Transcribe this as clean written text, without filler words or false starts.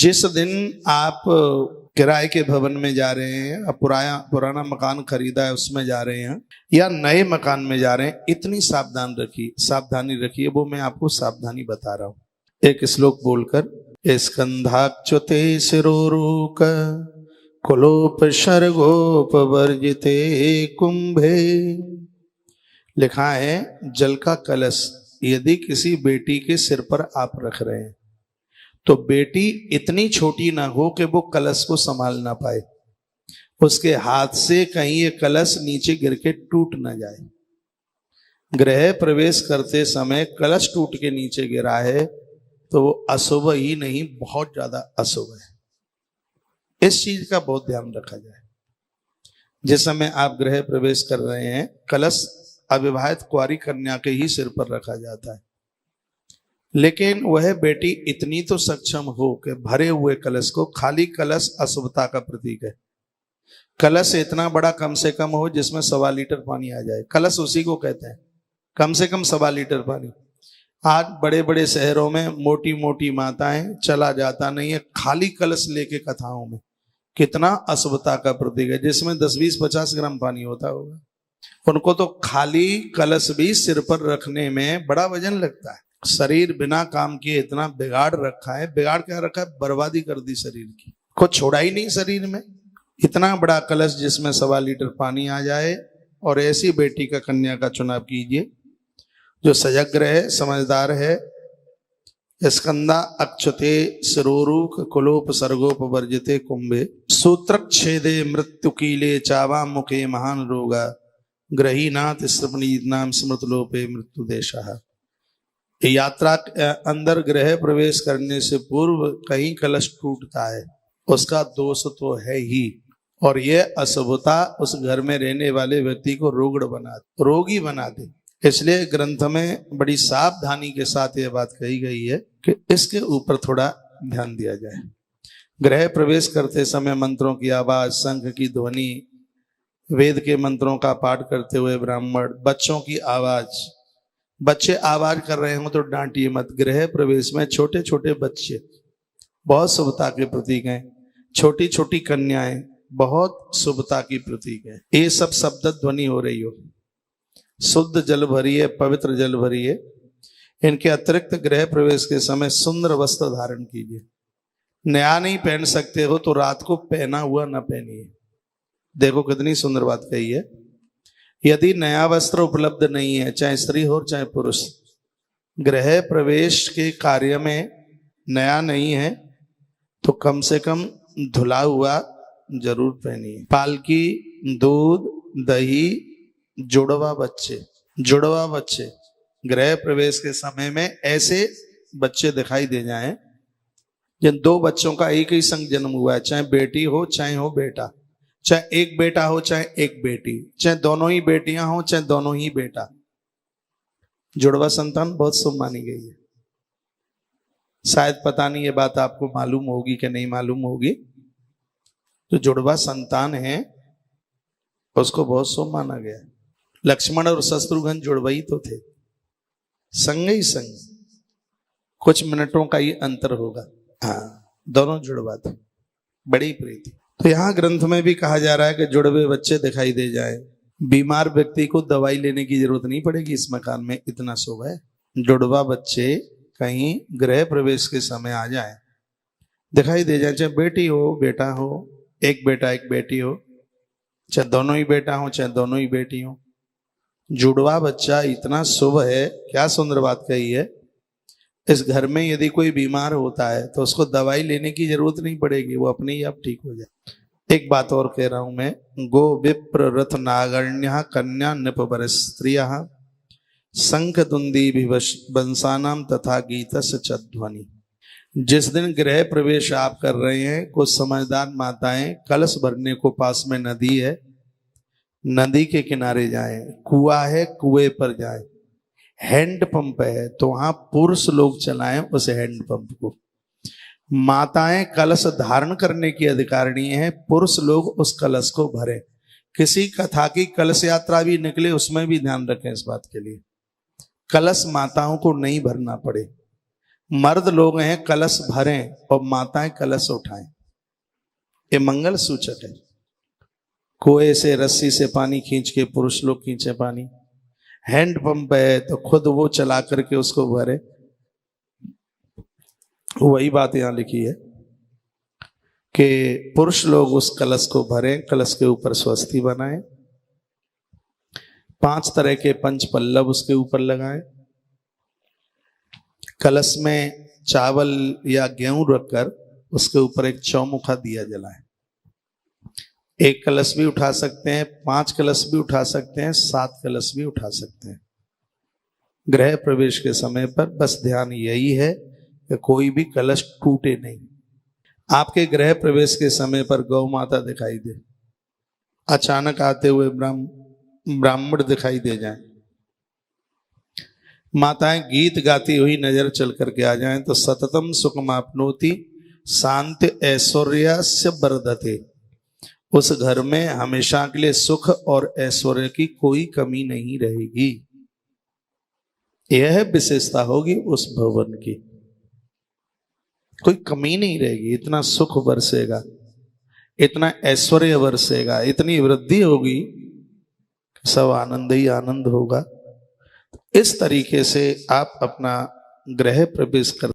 जिस दिन आप किराए के भवन में जा रहे हैं, या पुराना मकान खरीदा है उसमें जा रहे हैं, या नए मकान में जा रहे हैं, इतनी सावधानी रखिए। वो मैं आपको सावधानी बता रहा हूं एक श्लोक बोलकर। स्कंधाच्युते शिरोरुक कुलोपसर्गोपवर्जिते कुंभे। लिखा है जल का कलश यदि किसी बेटी के सिर पर आप रख रहे हैं तो बेटी इतनी छोटी ना हो कि वो कलश को संभाल ना पाए, उसके हाथ से कहीं ये कलश नीचे गिर के टूट ना जाए। गृह प्रवेश करते समय कलश टूट के नीचे गिरा है तो वो अशुभ ही नहीं, बहुत ज्यादा अशुभ है। इस चीज का बहुत ध्यान रखा जाए। जिस समय आप गृह प्रवेश कर रहे हैं, कलश अविवाहित कुंवारी कन्या के ही सिर पर रखा जाता है, लेकिन वह बेटी इतनी तो सक्षम हो कि भरे हुए कलश को, खाली कलश अशुभता का प्रतीक है, कलश इतना बड़ा कम से कम हो जिसमें 1.25 लीटर पानी आ जाए। कलश उसी को कहते हैं, कम से कम 1.25 लीटर पानी। आज बड़े बड़े शहरों में मोटी मोटी माताएं, चला जाता नहीं है, खाली कलश लेके कथाओं में, कितना अशुभता का प्रतीक है, जिसमें 10, 20, 50 ग्राम पानी होता होगा। उनको तो खाली कलश भी सिर पर रखने में बड़ा वजन लगता है। शरीर बिना काम किए इतना बिगाड़ रखा है। बिगाड़ क्या रखा है? बर्बादी कर दी शरीर की, कुछ छोड़ा ही नहीं शरीर में। इतना बड़ा कलश जिसमें 1.25 लीटर पानी आ जाए, और ऐसी बेटी का, कन्या का चुनाव कीजिए जो सजग है, समझदार है। स्कंदा अक्षते शिरोरुक कुलोपसर्गोपवर्जिते कुंभे सूत्रच्छेदे मृत्यु कीले चावा मुखे महान रोगा ग्रहीनाथ नाम स्मृतलोपे मृत्यु देशः। यात्रा अंदर गृह प्रवेश करने से पूर्व कहीं कलश टूटता है, उसका दोष तो है ही, और यह अशुभता उस घर में रहने वाले व्यक्ति को रोगी बना दे। इसलिए ग्रंथ में बड़ी सावधानी के साथ यह बात कही गई है कि इसके ऊपर थोड़ा ध्यान दिया जाए। गृह प्रवेश करते समय मंत्रों की आवाज, शंख की ध्वनि, वेद के मंत्रों का पाठ करते हुए ब्राह्मण, बच्चों की आवाज, बच्चे आवाज कर रहे हो तो डांटिए मत। गृह प्रवेश में छोटे छोटे बच्चे बहुत शुभता के प्रतीक हैं, छोटी छोटी कन्याएं बहुत शुभता की प्रतीक है। ये सब शब्द ध्वनि हो रही हो, शुद्ध जल भरिए, पवित्र जल भरिए। इनके अतिरिक्त गृह प्रवेश के समय सुंदर वस्त्र धारण कीजिए। नया नहीं पहन सकते हो तो रात को पहना हुआ न पहनिए। देखो कितनी सुंदर बात कही है। यदि नया वस्त्र उपलब्ध नहीं है, चाहे स्त्री हो चाहे पुरुष, गृह प्रवेश के कार्य में नया नहीं है तो कम से कम धुला हुआ जरूर पहनिए। पालकी, दूध, दही, जुड़वा बच्चे गृह प्रवेश के समय में ऐसे बच्चे दिखाई दे जाएं जिन 2 बच्चों का एक ही संग जन्म हुआ है, चाहे बेटी हो चाहे हो बेटा, चाहे एक बेटा हो चाहे एक बेटी, चाहे दोनों ही बेटियां हो चाहे दोनों ही बेटा। जुड़वा संतान बहुत शुभ मानी गई है। शायद पता नहीं ये बात आपको मालूम होगी कि नहीं मालूम होगी। जो जुड़वा संतान है उसको बहुत शुभ माना गया। लक्ष्मण और शत्रुघ्न जुड़वा ही तो थे, संग ही संग, कुछ मिनटों का ही अंतर होगा। हाँ, दोनों जुड़वा थे, बड़ी प्रीति। तो यहाँ ग्रंथ में भी कहा जा रहा है कि जुड़वे बच्चे दिखाई दे जाए। बीमार व्यक्ति को दवाई लेने की जरूरत नहीं पड़ेगी इस मकान में, इतना शुभ है। जुड़वा बच्चे कहीं गृह प्रवेश के समय आ जाए, दिखाई दे जाए, चाहे बेटी हो बेटा हो, एक बेटा एक बेटी हो, चाहे दोनों ही बेटा हो चाहे दोनों ही बेटी हो। जुड़वा बच्चा इतना शुभ है। क्या सुंदर बात कही है। इस घर में यदि कोई बीमार होता है तो उसको दवाई लेने की जरूरत नहीं पड़ेगी, वो अपने ही आप ठीक हो जाए। एक बात और कह रहा हूं मैं, गो विप्र रथ नागण्य कन्या नृप स्त्रिया शंख दुंदी वंशानाम तथा गीतस ध्वनि। जिस दिन गृह प्रवेश आप कर रहे हैं, कुछ समझदार माताएं कलश भरने को, पास में नदी है, नदी के किनारे जाएं, कुआं है कुएं पर जाएं, हैंड पंप है तो वहां पुरुष लोग चलाएं उस हैंड पंप को। माताएं कलश धारण करने की अधिकारिणी है, पुरुष लोग उस कलश को भरें। किसी कथा की कलश यात्रा भी निकले उसमें भी ध्यान रखें इस बात के लिए, कलश माताओं को नहीं भरना पड़े। मर्द लोग हैं कलश भरें और माताएं कलश उठाएं, ये मंगल सूचक है। कुएं से रस्सी से पानी खींच के पुरुष लोग खींचे पानी, हैंडपंप है तो खुद वो चला करके उसको भरे, वही बात यहां लिखी है कि पुरुष लोग उस कलश को भरें, कलश के ऊपर स्वस्ति बनाएं, 5 तरह के पंच पल्लव उसके ऊपर लगाएं, कलश में चावल या गेहूं रखकर उसके ऊपर एक चौमुखा दिया जलाएं। 1 कलश भी उठा सकते हैं, 5 कलश भी उठा सकते हैं, 7 कलश भी उठा सकते हैं। गृह प्रवेश के समय पर बस ध्यान यही है कि कोई भी कलश टूटे नहीं। आपके गृह प्रवेश के समय पर गौ माता दिखाई दे, अचानक आते हुए ब्राह्मण दिखाई दे जाएं, माताएं गीत गाती हुई नजर चल करके आ जाएं तो सततम सुखमाप्नोति शांति ऐश्वर्यस्य वर्धते, उस घर में हमेशा के लिए सुख और ऐश्वर्य की कोई कमी नहीं रहेगी। यह विशेषता होगी उस भवन की, कोई कमी नहीं रहेगी, इतना सुख बरसेगा, इतना ऐश्वर्य बरसेगा, इतनी वृद्धि होगी, सब आनंद ही आनंद होगा। इस तरीके से आप अपना गृह प्रवेश कर